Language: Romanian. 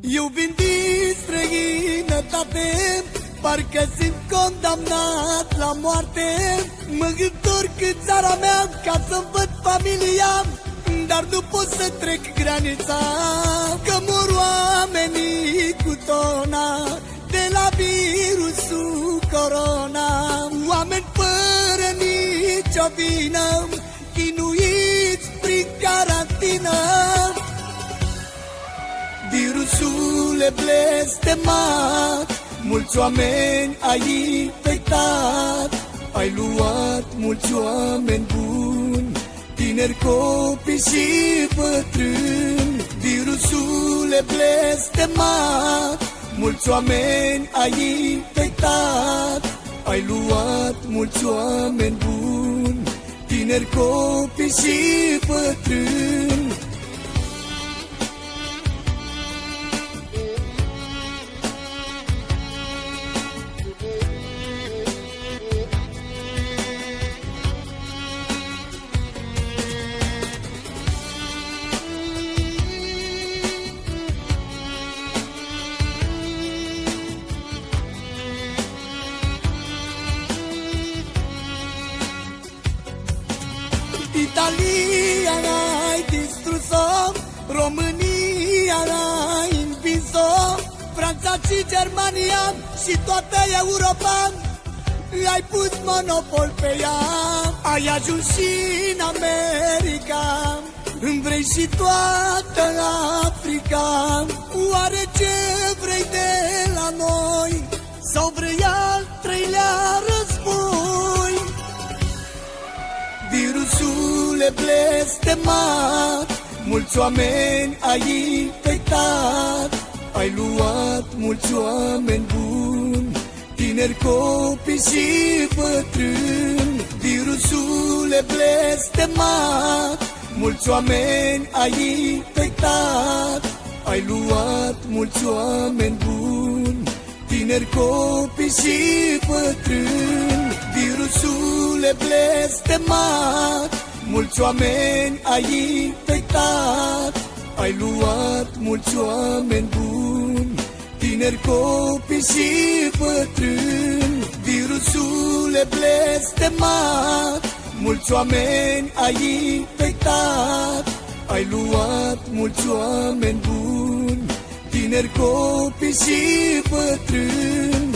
Eu vin din străinătate, parcă sunt condamnat la moarte. Mă întorc în țara mea ca să-mi văd familia, dar nu pot să trec granița, că mor oamenii cu tona de la virusul corona. Oameni fără nicio vină, chinuiți prin carantină. Virusul e blestemat, mulți oameni ai infectat. Ai luat mulți oameni buni, tineri, copii și bătrâni. Virusul e blestemat, mulți oameni ai infectat. Ai luat mulți oameni buni, tineri, copii și bătrâni. Italia ai distrus-o, România ai învins-o, Franța și Germania și toată Europa ai pus monopol pe ea. Ai ajuns și în America, îmi vrei și toată Africa. Oare ce vrei de la noi, sau vrei al treilea război? Virusul e blestemat, mulți oameni ai infectat. Ai luat mulți oameni buni, tineri, copii și bătrâni. Virusul e blestemat, mulți oameni ai infectat. Ai luat mulți oameni buni, tineri, copii și bătrâni. Virusul e blestemat, mulți oameni ai infectat. Ai luat mulți oameni buni, tineri, copii și bătrâni. Virusul e blestemat, mulți oameni ai infectat. Ai luat mulți oameni buni, tineri, copii și bătrâni.